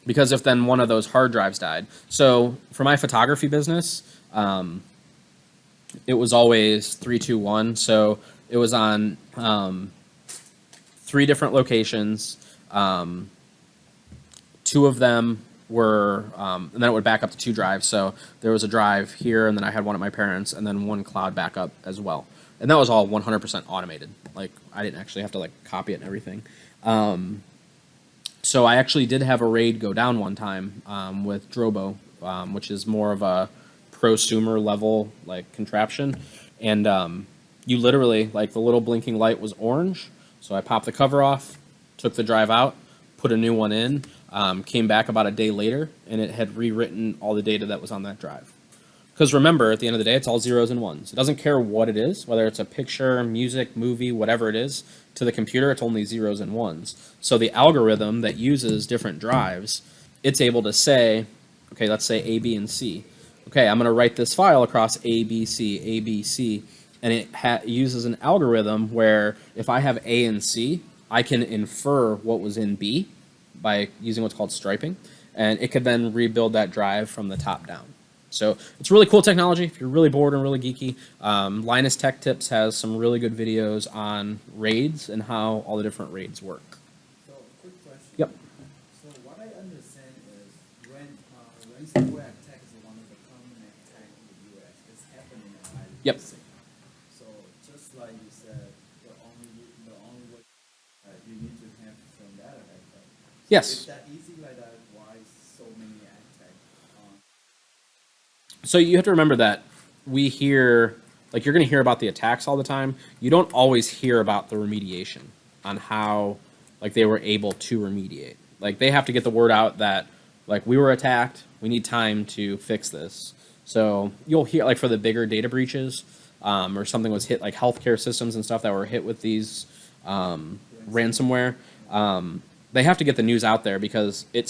Because if then one of those hard drives died. So for my photography business, it was always 3-2-1. So it was on 3 different locations. 2 of them were, and then it would back up to 2 drives. So there was a drive here, and then I had one at my parents', and then 1 cloud backup as well. And that was all 100% automated. Like, I didn't actually have to like copy it and everything. So I actually did have a RAID go down one time with Drobo, which is more of a prosumer level like contraption. And you literally, like, the little blinking light was orange. So I popped the cover off, took the drive out, put a new one in, came back about a day later, and it had rewritten all the data that was on that drive. Because remember, at the end of the day, it's all zeros and ones. It doesn't care what it is, whether it's a picture, music, movie, whatever it is. To the computer, it's only zeros and ones. So the algorithm that uses different drives, it's able to say, okay, let's say A, B, and C. Okay, I'm going to write this file across A, B, C, A, B, C. And it uses an algorithm where if I have A and C, I can infer what was in B by using what's called striping. And it could then rebuild that drive from the top down. So it's really cool technology. If you're really bored and really geeky, Linus Tech Tips has some really good videos on RAIDs and how all the different RAIDs work. So, quick question. Yep. So what I understand is when cyber attack is one of the common attack in the U.S., it's happening in United Yep. States. So just like you said, the only way you need to have some data backup. So Yes. if that easy like that, why so many attacks? So you have to remember that we hear, like, you're going to hear about the attacks all the time. You don't always hear about the remediation on how, like, they were able to remediate. Like, they have to get the word out that, like, we were attacked, we need time to fix this. So you'll hear, like, for the bigger data breaches, or something was hit, like healthcare systems and stuff that were hit with these ransomware, they have to get the news out there because it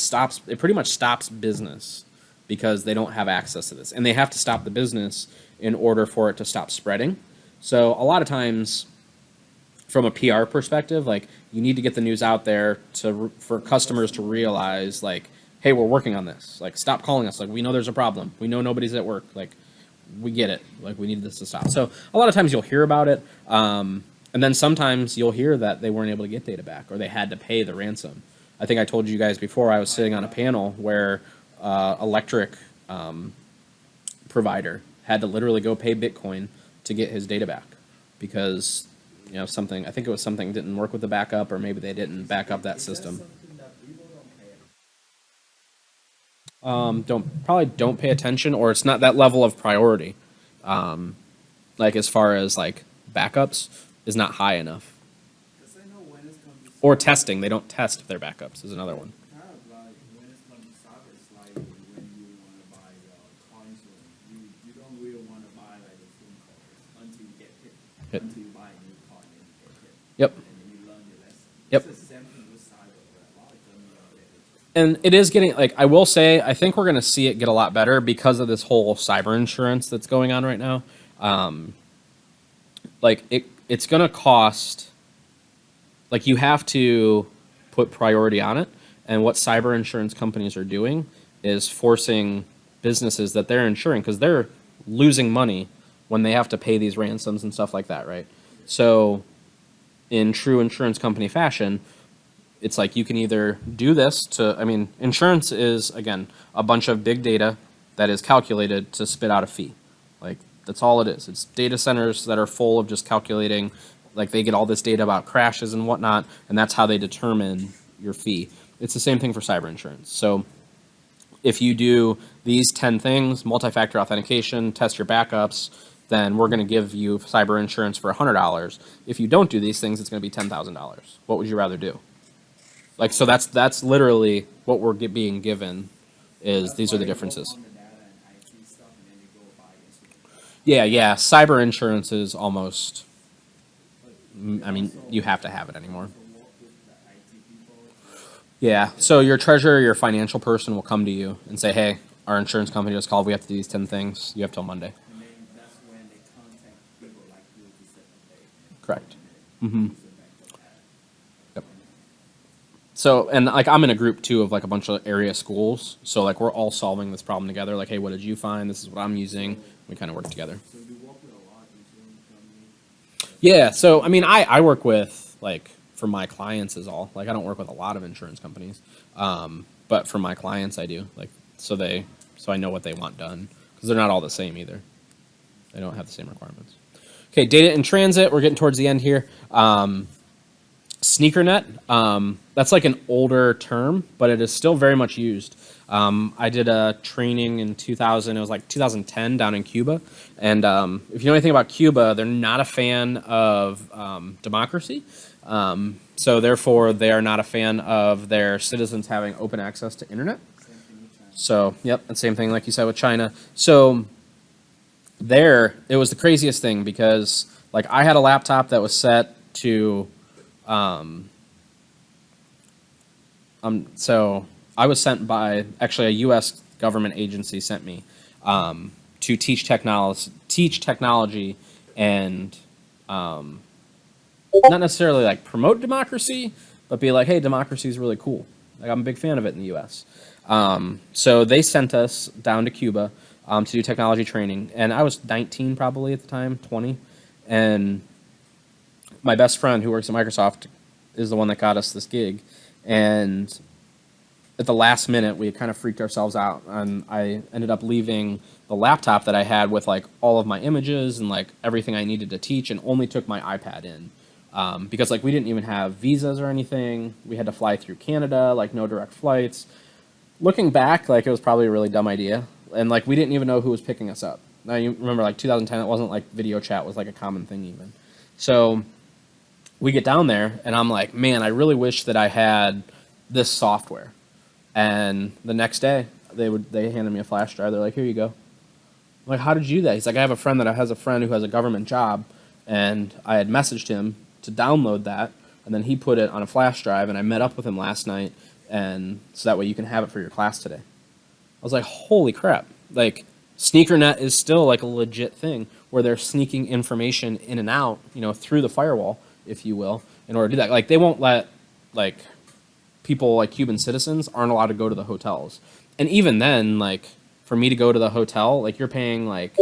pretty much stops business because they don't have access to this. And they have to stop the business in order for it to stop spreading. So a lot of times, from a PR perspective, like, you need to get the news out there for customers to realize, like, hey, we're working on this. Like, stop calling us. Like, we know there's a problem. We know nobody's at work. Like, we get it. Like, we need this to stop. So a lot of times you'll hear about it. And then sometimes you'll hear that they weren't able to get data back or they had to pay the ransom. I think I told you guys before, I was sitting on a panel where electric provider had to literally go pay Bitcoin to get his data back because, you know, something, I think it was something didn't work with the backup, or maybe they didn't back up that system. Something that people don't pay. Probably don't pay attention, or it's not that level of priority. Like, as far as like backups is not high enough, Because I know when it's come to or testing. They don't test their backups is another one. kind of like when it's come to cyber, it's like when you want to buy car insurance, you don't really want to buy like the phone calls until you get hit, until you buy a new car and then you get hit. Yep. And then you learn your lesson. Yep. It's the same thing with cyber, where a lot of them And it is getting, like, I will say, I think we're going to see it get a lot better because of this whole cyber insurance that's going on right now. Like, it's going to cost, like, you have to put priority on it. And what cyber insurance companies are doing is forcing businesses that they're insuring, because they're losing money when they have to pay these ransoms and stuff like that, right? So in true insurance company fashion, it's like you can either do this to, I mean, insurance is, again, a bunch of big data that is calculated to spit out a fee. Like, that's all it is. It's data centers that are full of just calculating, like they get all this data about crashes and whatnot, and that's how they determine your fee. It's the same thing for cyber insurance. So if you do these 10 things, multi-factor authentication, test your backups, then we're going to give you cyber insurance for $100. If you don't do these things, it's going to be $10,000. What would you rather do? Like, so that's literally what we're being given is these are the differences. Yeah. Cyber insurance is almost, I mean, you have to have it anymore. Yeah, so your treasurer, your financial person will come to you and say, hey, our insurance company just called, we have to do these 10 things, you have till Monday. And then that's when they contact people like you to set the date. Correct. Mm-hmm. Yep. So, and like I'm in a group too of like a bunch of area schools, so like we're all solving this problem together, like, hey, what did you find? This is what I'm using. We kind of work together. So you work with a lot of insurance companies? Yeah, so I mean, I work with, like, for my clients is all. Like, I don't work with a lot of insurance companies, but for my clients I do. Like, so I know what they want done, because they're not all the same either. They don't have the same requirements. Okay, data in transit, we're getting towards the end here. SneakerNet, that's like an older term, but it is still very much used. I did a training in 2000, it was like 2010 down in Cuba. And if you know anything about Cuba, they're not a fan of democracy. So therefore, they are not a fan of their citizens having open access to internet. So, yep, and same thing like you said with China. So there, it was the craziest thing because, like, I had a laptop that was set to, so I was sent by, actually a U.S. government agency sent me to teach technology and not necessarily like promote democracy, but be like, hey, democracy is really cool. Like, I'm a big fan of it in the U.S. So they sent us down to Cuba to do technology training, and I was 19 probably at the time, 20, and my best friend who works at Microsoft is the one that got us this gig, and at the last minute we kind of freaked ourselves out, and I ended up leaving the laptop that I had with like all of my images and like everything I needed to teach, and only took my iPad in. Because like we didn't even have visas or anything. We had to fly through Canada, like no direct flights. Looking back, like it was probably a really dumb idea. And like we didn't even know who was picking us up. Now you remember like 2010, it wasn't like video chat was like a common thing even. So we get down there and I'm like, man, I really wish that I had this software. And the next day they handed me a flash drive. They're like, here you go. I'm like, how did you do that? He's like, I have a friend that has a friend who has a government job, and I had messaged him to download that, and then he put it on a flash drive, and I met up with him last night, and so that way you can have it for your class today. I was like, holy crap. Like, SneakerNet is still like a legit thing where they're sneaking information in and out, you know, through the firewall, if you will, in order to do that. Like, they won't let, like, people like Cuban citizens aren't allowed to go to the hotels. And even then, like, for me to go to the hotel, like, you're paying, like,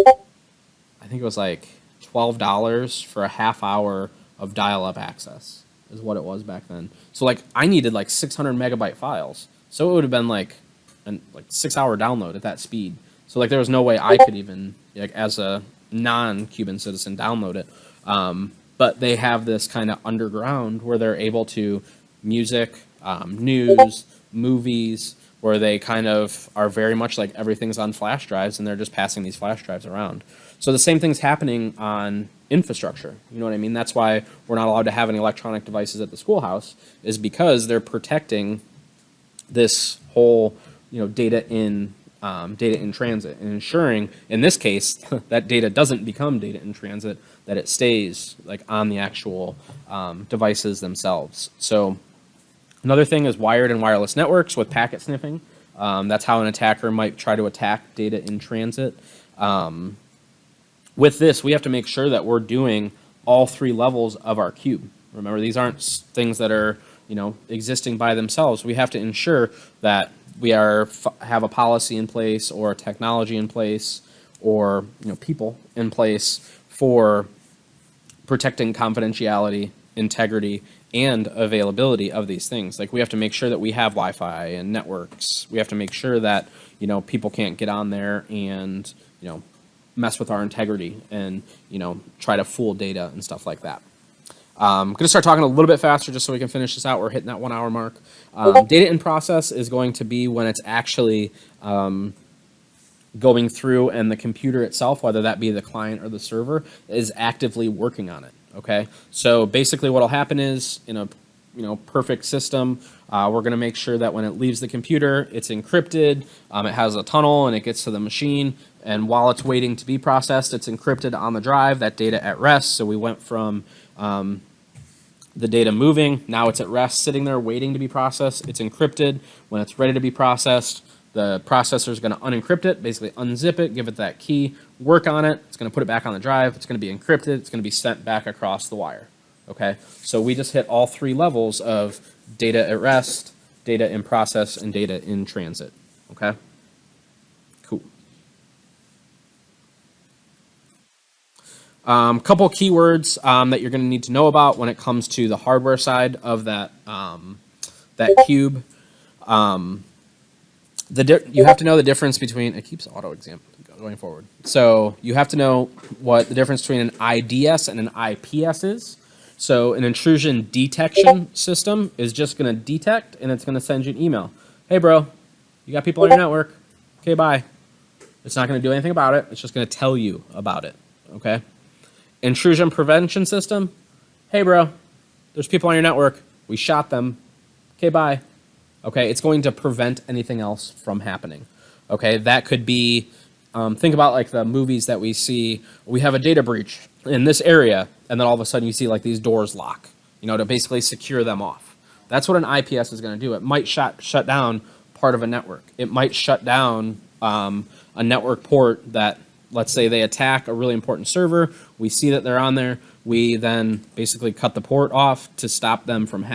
I think it was like $12 for a half hour of dial-up access is what it was back then. So like I needed like 600 megabyte files. So it would have been like a 6-hour download at that speed. So like there was no way I could even, like, as a non-Cuban citizen, download it. But they have this kind of underground where they're able to music, news, movies, where they kind of are very much like everything's on flash drives, and they're just passing these flash drives around. So the same thing's happening on infrastructure. You know what I mean? That's why we're not allowed to have any electronic devices at the schoolhouse, is because they're protecting this whole, you know, data in transit, and ensuring, in this case, that data doesn't become data in transit, that it stays like on the actual devices themselves. So another thing is wired and wireless networks with packet sniffing. That's how an attacker might try to attack data in transit. With this, we have to make sure that we're doing all 3 levels of our cube. Remember, these aren't things that are, existing by themselves. We have to ensure that we have a policy in place or a technology in place or people in place for protecting confidentiality, integrity, and availability of these things. Like we have to make sure that we have Wi-Fi and networks. We have to make sure that people can't get on there and mess with our integrity and try to fool data and stuff like that. I'm going to start talking a little bit faster just so we can finish this out. We're hitting that 1 hour mark. Data in process is going to be when it's actually going through and the computer itself, whether that be the client or the server, is actively working on it. Okay, so basically what will happen is in a perfect system, we're going to make sure that when it leaves the computer, it's encrypted, it has a tunnel, and it gets to the machine. And while it's waiting to be processed, it's encrypted on the drive, that data at rest. So we went from the data moving, now it's at rest, sitting there waiting to be processed. It's encrypted. When it's ready to be processed, the processor is going to unencrypt it, basically unzip it, give it that key, work on it. It's going to put it back on the drive. It's going to be encrypted. It's going to be sent back across the wire. Okay, so we just hit all 3 levels of data at rest, data in process, and data in transit. Okay, cool. Couple keywords that you're going to need to know about when it comes to the hardware side of that cube. You have to know the difference between, it keeps auto exam going forward. So you have to know what the difference between an IDS and an IPS is. So an intrusion detection system is just going to detect and it's going to send you an email. Hey bro, you got people on your network. Okay, bye. It's not going to do anything about it. It's just going to tell you about it. Okay. Intrusion prevention system. Hey bro, there's people on your network. We shot them. Okay, bye. Okay, it's going to prevent anything else from happening. Okay, that could be, think about like the movies that we see. We have a data breach in this area, and then all of a sudden you see like these doors lock, to basically secure them off. That's what an IPS is going to do. It might shut down part of a network. It might shut down a network port that, let's say they attack a really important server. We see that they're on there. We then basically cut the port off to stop them from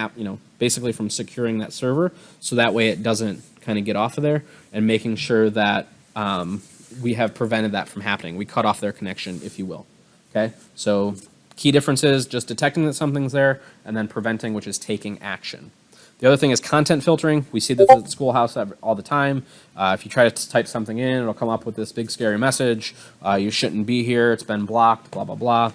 basically from securing that server, so that way it doesn't kind of get off of there, and making sure that we have prevented that from happening. We cut off their connection, if you will. Okay, so key difference is just detecting that something's there, and then preventing, which is taking action. The other thing is content filtering. We see this at the schoolhouse all the time. If you try to type something in, it'll come up with this big scary message. You shouldn't be here. It's been blocked, blah, blah, blah.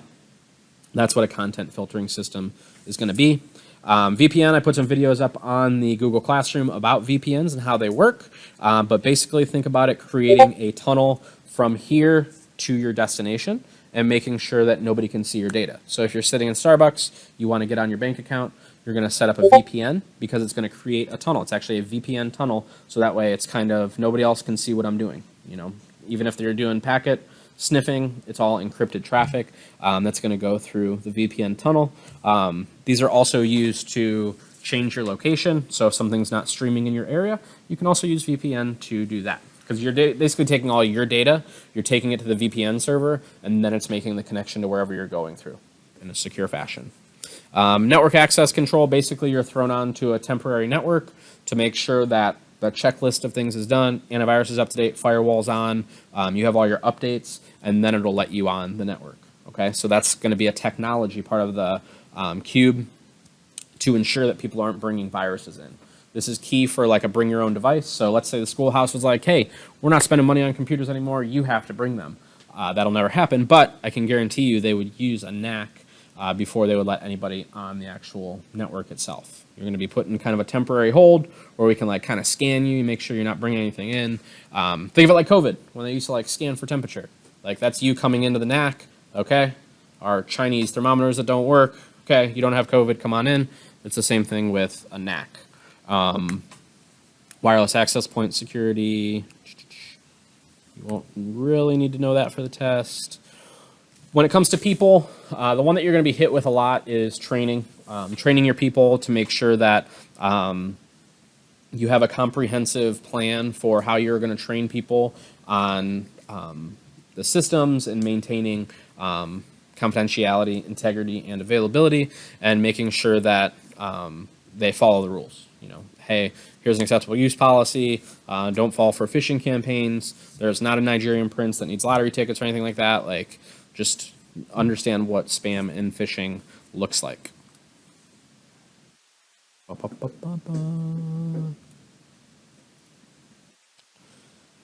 That's what a content filtering system is going to be. VPN, I put some videos up on the Google Classroom about VPNs and how they work. But basically think about it creating a tunnel from here to your destination and making sure that nobody can see your data. So if you're sitting in Starbucks, you want to get on your bank account, you're going to set up a VPN because it's going to create a tunnel. It's actually a VPN tunnel, so that way it's kind of nobody else can see what I'm doing. Even if they're doing packet sniffing, it's all encrypted traffic that's going to go through the VPN tunnel. These are also used to change your location. So if something's not streaming in your area, you can also use VPN to do that. Because you're basically taking all your data, you're taking it to the VPN server, and then it's making the connection to wherever you're going through in a secure fashion. Network access control, basically you're thrown onto a temporary network to make sure that the checklist of things is done, antivirus is up to date, firewall's on, you have all your updates, and then it'll let you on the network. Okay, so that's going to be a technology part of the cube to ensure that people aren't bringing viruses in. This is key for like a bring your own device. So let's say the schoolhouse was like, hey, we're not spending money on computers anymore, you have to bring them. That'll never happen, but I can guarantee you they would use a NAC before they would let anybody on the actual network itself. You're going to be put in kind of a temporary hold where we can like kind of scan you, make sure you're not bringing anything in. Think of it like COVID, when they used to like scan for temperature. Like that's you coming into the NAC, okay? Our Chinese thermometers that don't work, okay, you don't have COVID, come on in. It's the same thing with a NAC. Wireless access point security. You won't really need to know that for the test. When it comes to people, the one that you're going to be hit with a lot is training. Training your people to make sure that you have a comprehensive plan for how you're going to train people on the systems and maintaining confidentiality, integrity, and availability, and making sure that they follow the rules. You know, hey, here's an acceptable use policy. Don't fall for phishing campaigns. There's not a Nigerian prince that needs lottery tickets or anything like that. Like, just understand what spam and phishing looks like.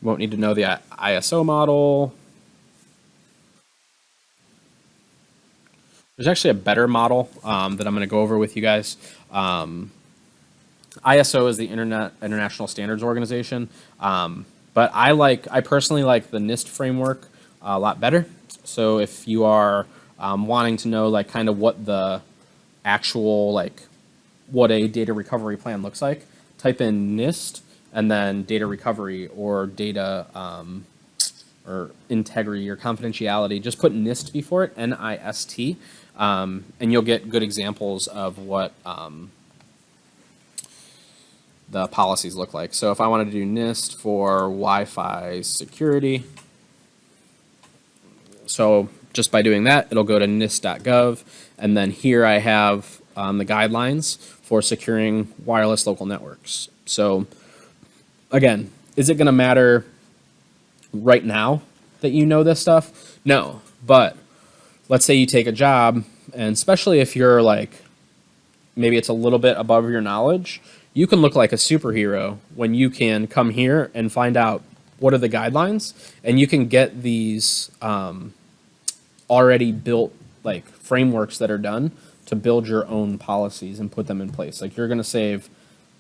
Won't need to know the ISO model. There's actually a better model that I'm going to go over with you guys. ISO is the International Standards Organization, but I personally like the NIST framework a lot better. So if you are wanting to know like kind of what the actual what a data recovery plan looks like, type in NIST and then data recovery or data or integrity or confidentiality. Just put NIST before it, NIST, and you'll get good examples of what the policies look like. So if I wanted to do NIST for Wi-Fi security, so just by doing that, it'll go to nist.gov, and then here I have the guidelines for securing wireless local networks. So again, is it going to matter right now that you know this stuff? No, but let's say you take a job, and especially if you're like, maybe it's a little bit above your knowledge, you can look like a superhero when you can come here and find out what are the guidelines, and you can get these already built like frameworks that are done to build your own policies and put them in place. Like, you're going to save,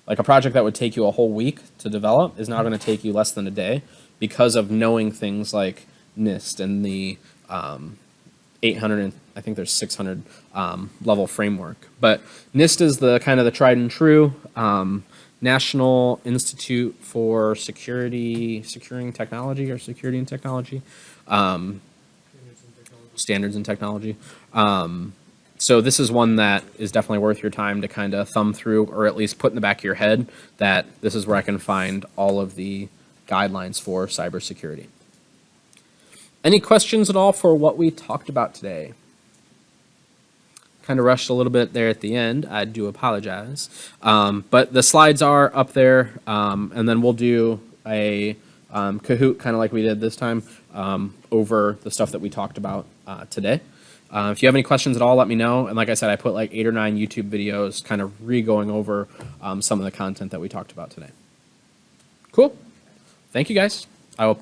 like, a project that would take you a whole week to develop is now going to take you less than a day because of knowing things like NIST and the 800 and I think there's 600 level framework. But NIST is the kind of the tried and true National Institute for Securing Technology or Security and Technology, Standards and Technology. So this is one that is definitely worth your time to kind of thumb through, or at least put in the back of your head that this is where I can find all of the guidelines for cybersecurity. Any questions at all for what we talked about today? Kind of rushed a little bit there at the end. I do apologize. But the slides are up there, and then we'll do a Kahoot, kind of like we did this time, over the stuff that we talked about today. If you have any questions at all, let me know. And like I said, I put like 8 or 9 YouTube videos kind of re-going over some of the content that we talked about today. Cool. Thank you, guys. I will